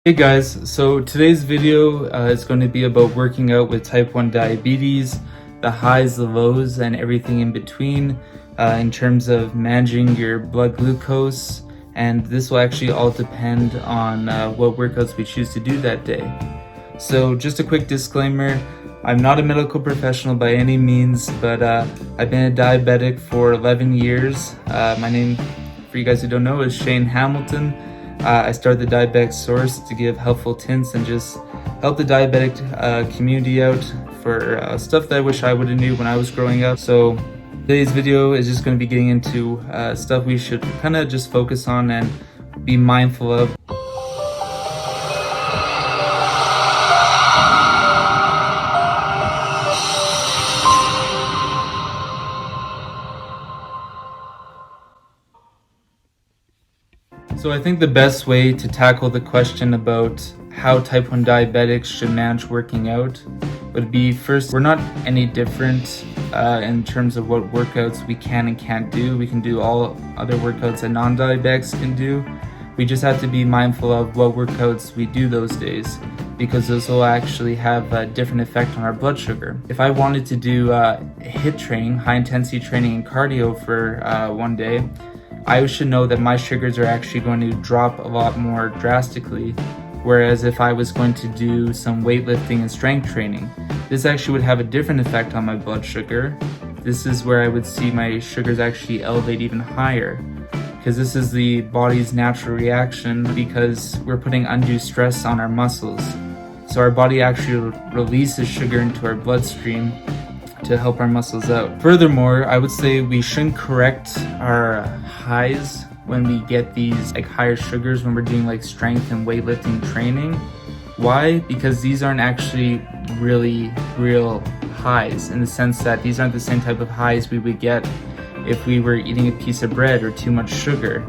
Hey guys, so today's video is going to be about working out with type 1 diabetes, the highs, the lows, and everything in between in terms of managing your blood glucose, and this will actually all depend on what workouts we choose to do that day. So just a quick disclaimer, I'm not a medical professional by any means, but I've been a diabetic for 11 years. My name, for you guys who don't know, is Shane Hamilton. I started the Diabetic Source to give helpful hints and just help the diabetic community out for stuff that I wish I would have knew when I was growing up. So today's video is just going to be getting into stuff we should kind of just focus on and be mindful of. So I think the best way to tackle the question about how type 1 diabetics should manage working out would be, first, we're not any different in terms of what workouts we can and can't do. We can do all other workouts that non-diabetics can do. We just have to be mindful of what workouts we do those days, because those will actually have a different effect on our blood sugar. If I wanted to do HIIT training, high intensity training and cardio for one day, I should know that my sugars are actually going to drop a lot more drastically, whereas if I was going to do some weightlifting and strength training, this actually would have a different effect on my blood sugar. This is where I would see my sugars actually elevate even higher, because this is the body's natural reaction because we're putting undue stress on our muscles. So our body actually releases sugar into our bloodstream to help our muscles out. Furthermore, I would say we shouldn't correct our highs when we get these higher sugars when we're doing strength and weightlifting training. Why? Because these aren't actually really real highs, in the sense that these aren't the same type of highs we would get if we were eating a piece of bread or too much sugar.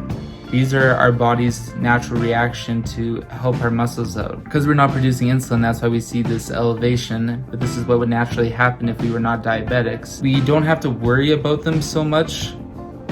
These are our body's natural reaction to help our muscles out. Because we're not producing insulin, that's why we see this elevation, but this is what would naturally happen if we were not diabetics. We don't have to worry about them so much,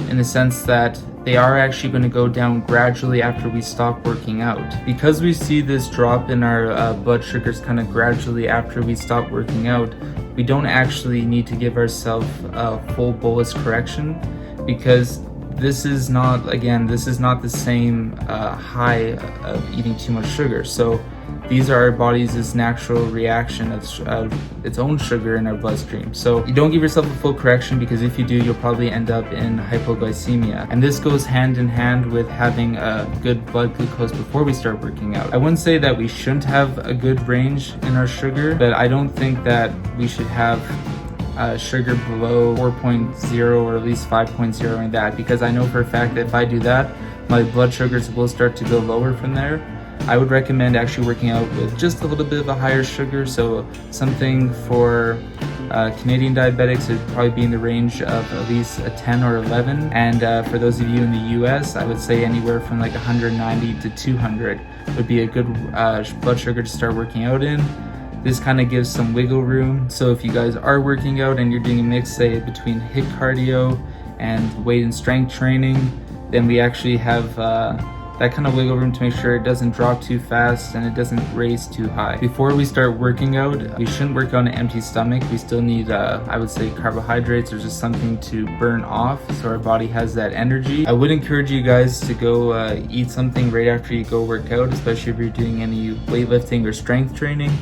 in the sense that they are actually going to go down gradually after we stop working out. Because we see this drop in our blood sugars kind of gradually after we stop working out, we don't actually need to give ourselves a full bolus correction, because this is not the same high of eating too much sugar. So these are our body's natural reaction of its own sugar in our bloodstream. So you don't give yourself a full correction, because if you do, you'll probably end up in hypoglycemia. And this goes hand in hand with having a good blood glucose before we start working out. I wouldn't say that we shouldn't have a good range in our sugar, but I don't think that we should have sugar below 4.0 or at least 5.0 like that, because I know for a fact that if I do that, my blood sugars will start to go lower from there. I would recommend actually working out with just a little bit of a higher sugar, so something for Canadian diabetics would probably be in the range of at least a 10 or 11, and for those of you in the US, I would say anywhere from 190 to 200 would be a good blood sugar to start working out in. This kind of gives some wiggle room. So if you guys are working out and you're doing a mix, say, between HIIT cardio and weight and strength training, then we actually have that kind of wiggle room to make sure it doesn't drop too fast and it doesn't raise too high. Before we start working out, we shouldn't work on an empty stomach. We still need, I would say, carbohydrates or just something to burn off so our body has that energy. I would encourage you guys to go eat something right after you go work out, especially if you're doing any weightlifting or strength training,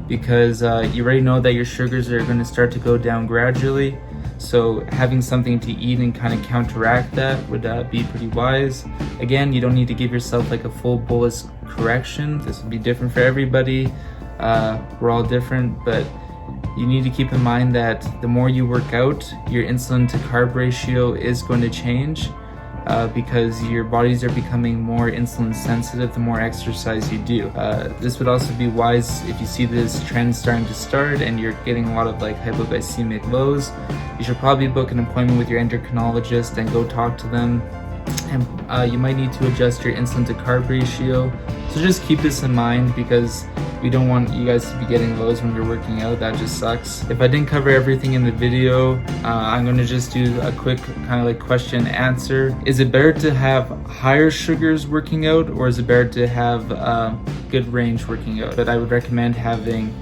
because you already know that your sugars are going to start to go down gradually. So having something to eat and kind of counteract that would be pretty wise. Again, you don't need to give yourself a full bolus correction. This will be different for everybody. We're all different, but you need to keep in mind that the more you work out, your insulin to carb ratio is going to change. Because your bodies are becoming more insulin sensitive the more exercise you do. This would also be wise if you see this trend starting to start and you're getting a lot of hypoglycemic lows. You should probably book an appointment with your endocrinologist and go talk to them and you might need to adjust your insulin to carb ratio. So just keep this in mind, because we don't want you guys to be getting lows when you're working out. That just sucks. If I didn't cover everything in the video, I'm going to just do a quick kind of like question answer. Is it better to have higher sugars working out, or is it better to have good range working out? But I would recommend having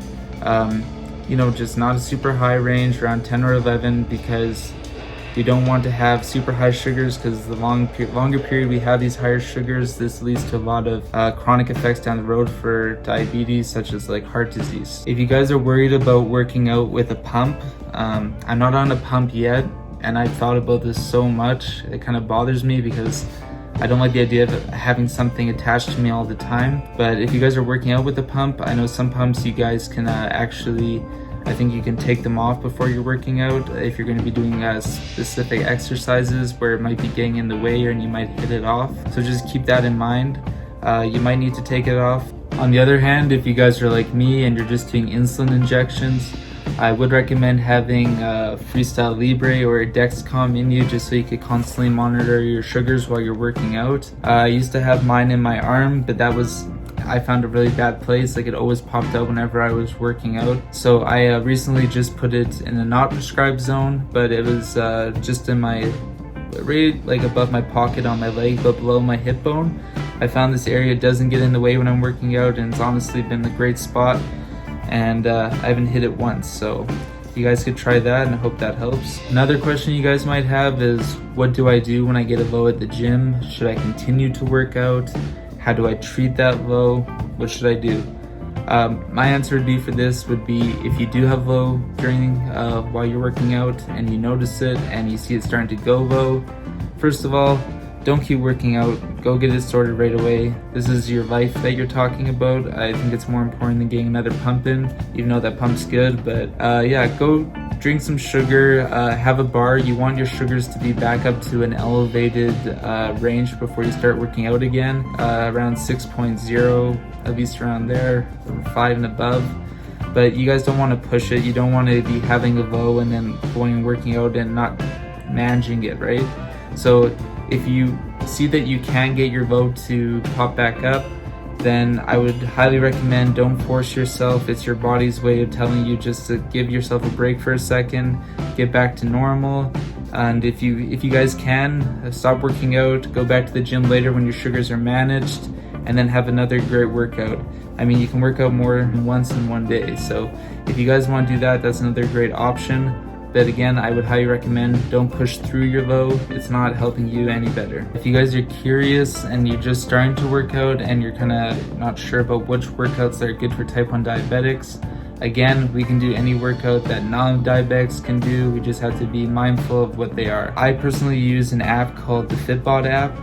just not a super high range, around 10 or 11, because we don't want to have super high sugars, because the longer period we have these higher sugars, this leads to a lot of chronic effects down the road for diabetes, such as like heart disease. If you guys are worried about working out with a pump, I'm not on a pump yet, and I've thought about this so much. It kind of bothers me because I don't like the idea of having something attached to me all the time. But if you guys are working out with a pump, I know some pumps you guys can I think you can take them off before you're working out if you're going to be doing specific exercises where it might be getting in the way and you might hit it off. So just keep that in mind. You might need to take it off. On the other hand, if you guys are like me and you're just doing insulin injections, I would recommend having Freestyle Libre or a Dexcom in you, just so you could constantly monitor your sugars while you're working out. I used to have mine in my arm, but I found a really bad place. Like, it always popped out whenever I was working out. So I recently just put it in a not prescribed zone, but it was just in my, right like above my pocket on my leg, but below my hip bone. I found this area doesn't get in the way when I'm working out, and it's honestly been a great spot. And I haven't hit it once, so you guys could try that, and I hope that helps. Another question you guys might have is, what do I do when I get a low at the gym? Should I continue to work out? How do I treat that low? What should I do? My answer would be if you do have low during while you're working out and you notice it and you see it starting to go low, first of all, don't keep working out. Go get it sorted right away. This is your life that you're talking about. I think it's more important than getting another pump in, even though that pump's good. But yeah, go drink some sugar, have a bar. You want your sugars to be back up to an elevated range before you start working out again, around 6.0, at least around there, 5 and above. But you guys don't want to push it. You don't want to be having a low and then going and working out and not managing it, right? So if you see that you can get your low to pop back up, then I would highly recommend don't force yourself. It's your body's way of telling you just to give yourself a break for a second, get back to normal. And if you guys can, stop working out, go back to the gym later when your sugars are managed, and then have another great workout. I mean, you can work out more than once in one day. So if you guys want to do that, that's another great option. But again, I would highly recommend don't push through your low. It's not helping you any better. If you guys are curious and you're just starting to work out and you're kind of not sure about which workouts are good for type 1 diabetics, again, we can do any workout that non-diabetics can do. We just have to be mindful of what they are. I personally use an app called the Fitbod app.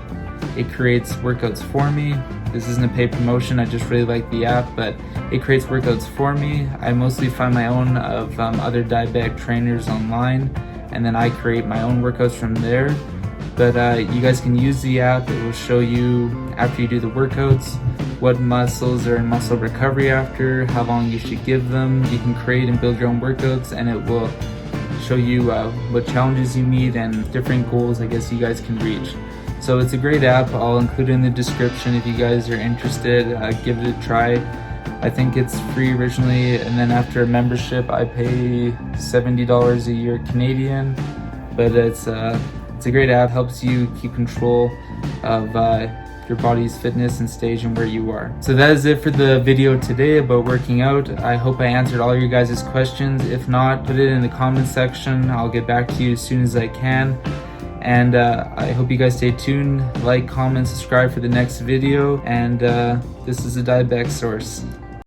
It creates workouts for me. This isn't a paid promotion, I just really like the app, but it creates workouts for me. I mostly find my own of other diabetic trainers online, and then I create my own workouts from there. But you guys can use the app. It will show you, after you do the workouts, what muscles are in muscle recovery after, how long you should give them. You can create and build your own workouts, and it will show you what challenges you need and different goals I guess you guys can reach. So it's a great app. I'll include it in the description if you guys are interested. Give it a try. I think it's free originally, and then after a membership I pay $70 a year Canadian. But it's a great app. Helps you keep control of your body's fitness and stage and where you are. So that is it for the video today about working out. I hope I answered all your guys' questions. If not, put it in the comment section. I'll get back to you as soon as I can. And I hope you guys stay tuned, like, comment, subscribe for the next video. And this is a Diabetic Source.